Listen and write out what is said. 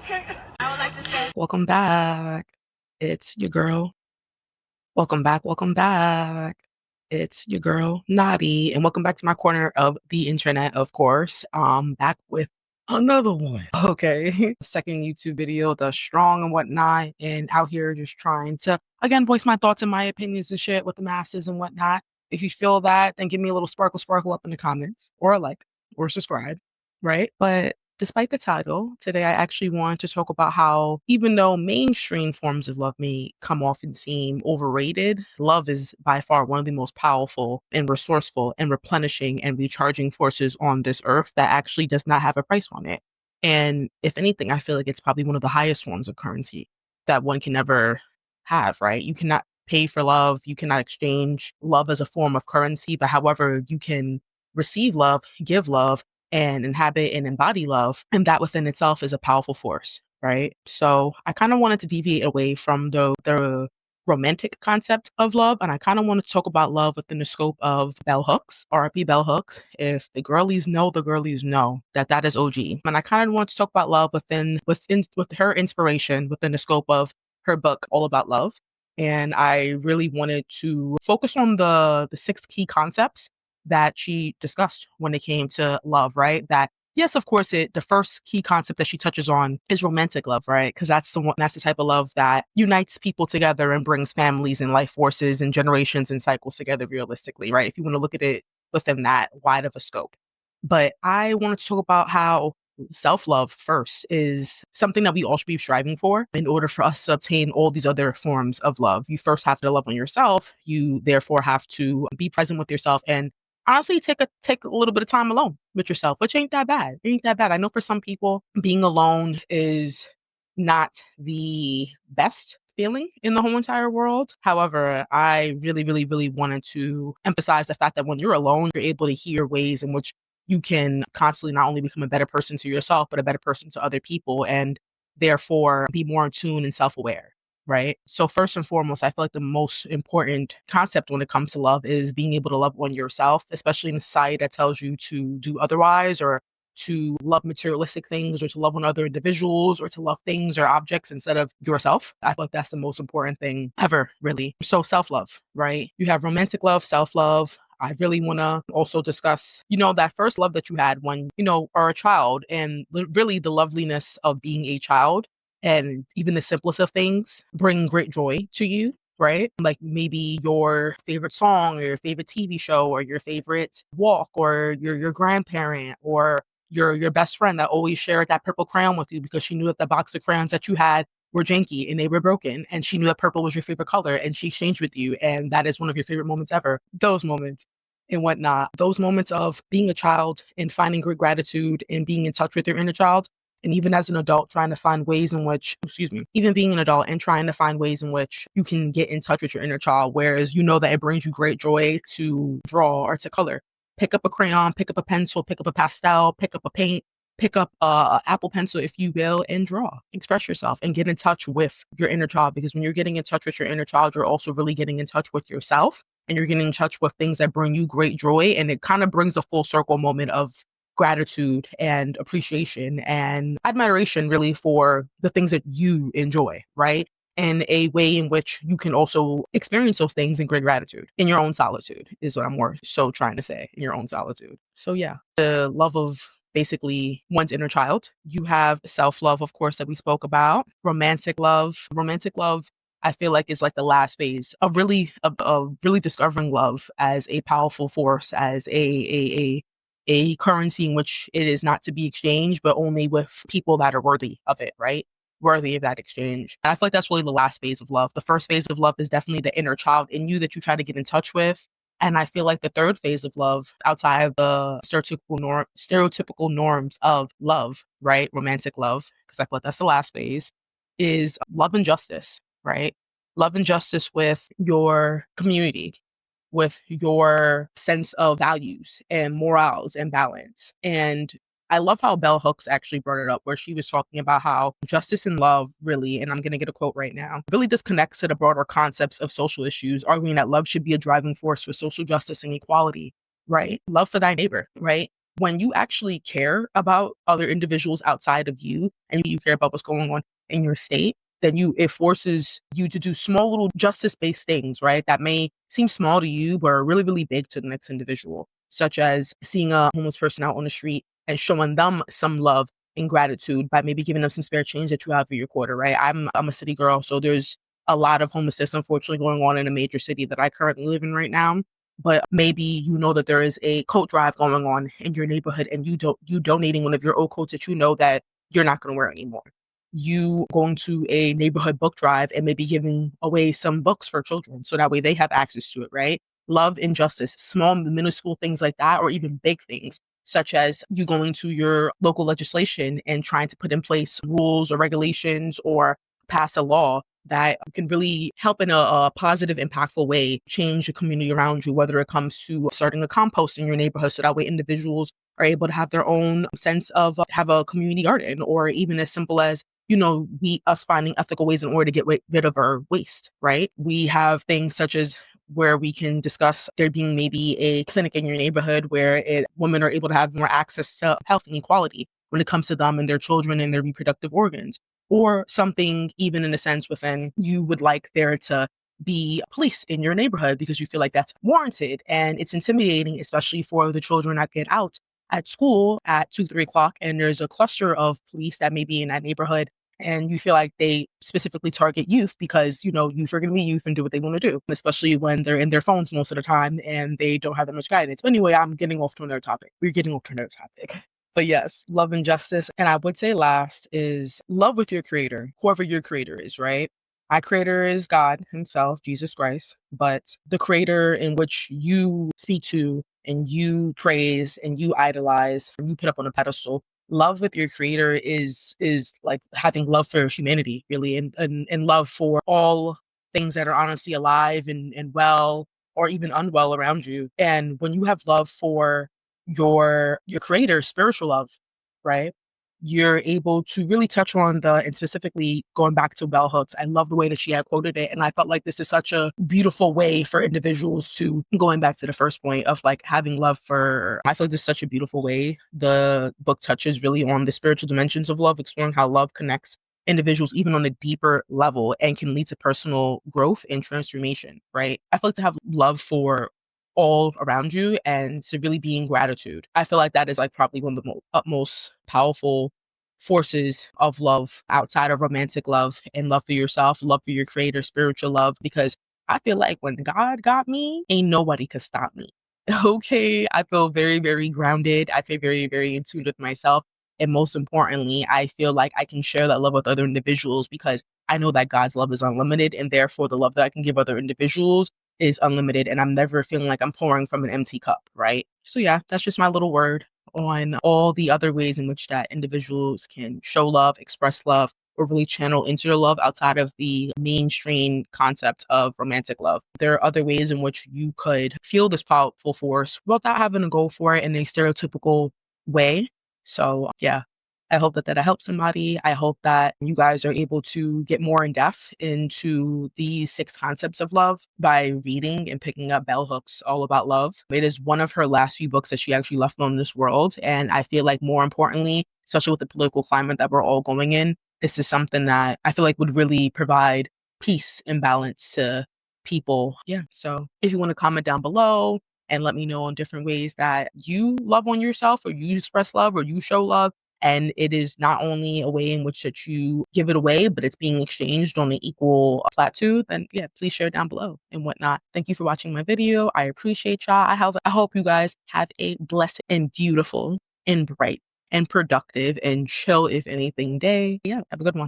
I would like to say, Welcome back. It's your girl. Welcome back. Welcome back. It's your girl, Knotty. And welcome back to my corner of the internet, of course. Back with another one. Okay. Second YouTube video, the strong and whatnot. And out here just trying to, again, voice my thoughts and my opinions and shit with the masses and whatnot. If you feel that, then give me a little sparkle up in the comments or a like or subscribe, right? But despite the title, today I actually want to talk about how, even though mainstream forms of love may come off and seem overrated, love is by far one of the most powerful and resourceful and replenishing and recharging forces on this earth that actually does not have a price on it. And if anything, I feel like it's probably one of the highest forms of currency that one can ever have, right? You cannot pay for love, you cannot exchange love as a form of currency, but however, you can receive love, give love, and inhabit and embody love. And that within itself is a powerful force, right? So I kind of wanted to deviate away from the romantic concept of love. And I kind of want to talk about love within the scope of bell hooks, RIP bell hooks. If the girlies know, the girlies know that is OG. And I kind of want to talk about love with her inspiration within the scope of her book, All About Love. And I really wanted to focus on the 6 key concepts that she discussed when it came to love, right? That yes, of course, the first key concept that she touches on is romantic love, right? Because that's the type of love that unites people together and brings families and life forces and generations and cycles together realistically, right? If you want to look at it within that wide of a scope. But I wanted to talk about how self-love first is something that we all should be striving for in order for us to obtain all these other forms of love. You first have to love on yourself. You therefore have to be present with yourself and honestly take a little bit of time alone with yourself, which ain't that bad. It ain't that bad. I know for some people being alone is not the best feeling in the whole entire world. However, I really wanted to emphasize the fact that when you're alone, you're able to hear ways in which you can constantly not only become a better person to yourself, but a better person to other people, and therefore be more in tune and self-aware. Right. So first and foremost, I feel like the most important concept when it comes to love is being able to love on yourself, especially in a society that tells you to do otherwise, or to love materialistic things, or to love on other individuals, or to love things or objects instead of yourself. I feel like that's the most important thing ever, really. So self-love, right? You have romantic love, self-love. I really want to also discuss, that first love that you had when, are a child, and really the loveliness of being a child. And even the simplest of things bring great joy to you, right? Like maybe your favorite song or your favorite TV show or your favorite walk or your grandparent or your best friend that always shared that purple crayon with you because she knew that the box of crayons that you had were janky and they were broken, and she knew that purple was your favorite color and she exchanged with you, and that is one of your favorite moments ever. Those moments and whatnot, those moments of being a child and finding great gratitude and being in touch with your inner child. And even as an adult, trying to find ways in which, even being an adult and trying to find ways in which you can get in touch with your inner child, whereas you know that it brings you great joy to draw or to color. Pick up a crayon, pick up a pencil, pick up a pastel, pick up a paint, pick up a Apple pencil, if you will, and draw. Express yourself and get in touch with your inner child, because when you're getting in touch with your inner child, you're also really getting in touch with yourself, and you're getting in touch with things that bring you great joy. And it kind of brings a full circle moment of gratitude and appreciation and admiration, really, for the things that you enjoy, right? And a way in which you can also experience those things in great gratitude in your own solitude is what I'm more so trying to say, in your own solitude. So yeah, the love of basically one's inner child. You have self-love, of course, that we spoke about. Romantic love. Romantic love, I feel like, is like the last phase of really discovering love as a powerful force, as a currency in which it is not to be exchanged, but only with people that are worthy of it, right? Worthy of that exchange. And I feel like that's really the last phase of love. The first phase of love is definitely the inner child in you that you try to get in touch with. And I feel like the third phase of love, outside of the stereotypical norms of love, right? Romantic love, because I feel like that's the last phase, is love and justice, right? Love and justice with your community, with your sense of values and morals and balance. And I love how Bell Hooks actually brought it up, where she was talking about how justice and love really, and I'm going to get a quote right now, really disconnects to the broader concepts of social issues, arguing that love should be a driving force for social justice and equality, right? Love for thy neighbor, right? when you actually care about other individuals outside of you and you care about what's going on in your state, then it forces you to do small little justice-based things, right? That may seem small to you, but are really, really big to the next individual, such as seeing a homeless person out on the street and showing them some love and gratitude by maybe giving them some spare change that you have for your quarter, right? I'm a city girl, so there's a lot of homelessness, unfortunately, going on in a major city that I currently live in right now. But maybe you know that there is a coat drive going on in your neighborhood, and you donating one of your old coats that you know that you're not going to wear anymore. You going to a neighborhood book drive and maybe giving away some books for children, so that way they have access to it, right? Love and justice, small, minuscule things like that, or even big things, such as you going to your local legislation and trying to put in place rules or regulations or pass a law that can really help in a positive, impactful way change the community around you, whether it comes to starting a compost in your neighborhood so that way individuals are able to have their own sense of have a community garden, or even as simple as us finding ethical ways in order to get rid of our waste, right? We have things such as where we can discuss there being maybe a clinic in your neighborhood where women are able to have more access to health and equality when it comes to them and their children and their reproductive organs. Or something even in a sense within you would like there to be police in your neighborhood because you feel like that's warranted, and it's intimidating, especially for the children that get out at school at 2, 3 o'clock and there's a cluster of police that may be in that neighborhood, and you feel like they specifically target youth because, youth are going to be youth and do what they want to do, especially when they're in their phones most of the time and they don't have that much guidance. But anyway, I'm getting off to another topic. We're getting off to another topic. But yes, love and justice. And I would say last is love with your creator, whoever your creator is, right? My creator is God himself, Jesus Christ, but the creator in which you speak to and you praise and you idolize and you put up on a pedestal, love with your creator is like having love for humanity, really, and love for all things that are honestly alive and well or even unwell around you. And when you have love for your creator, spiritual love, right? You're able to really touch on and specifically going back to bell hooks. I love the way that she had quoted it. And I felt like this is such a beautiful way for individuals to, going back to the first point of like having love for, I feel like this is such a beautiful way. The book touches really on the spiritual dimensions of love, exploring how love connects individuals even on a deeper level and can lead to personal growth and transformation, right? I feel like to have love for all around you and to really be in gratitude. I feel like that is like probably one of the utmost powerful forces of love outside of romantic love and love for yourself, love for your creator, spiritual love, because I feel like when God got me, ain't nobody could stop me. Okay, I feel very, very grounded. I feel very, very in tune with myself. And most importantly, I feel like I can share that love with other individuals because I know that God's love is unlimited, and therefore the love that I can give other individuals is unlimited, and I'm never feeling like I'm pouring from an empty cup, right? So yeah, that's just my little word on all the other ways in which that individuals can show love, express love, or really channel into their love outside of the mainstream concept of romantic love. There are other ways in which you could feel this powerful force without having to go for it in a stereotypical way. So yeah, I hope that helps somebody. I hope that you guys are able to get more in depth into these 6 concepts of love by reading and picking up Bell Hooks All About Love. It is one of her last few books that she actually left on this world. And I feel like more importantly, especially with the political climate that we're all going in, this is something that I feel like would really provide peace and balance to people. Yeah. So if you want to comment down below and let me know on different ways that you love on yourself or you express love or you show love, and it is not only a way in which that you give it away, but it's being exchanged on an equal plateau, then yeah, please share down below and whatnot. Thank you for watching my video. I appreciate y'all. I hope you guys have a blessed and beautiful and bright and productive and chill, if anything, day. Yeah, have a good one.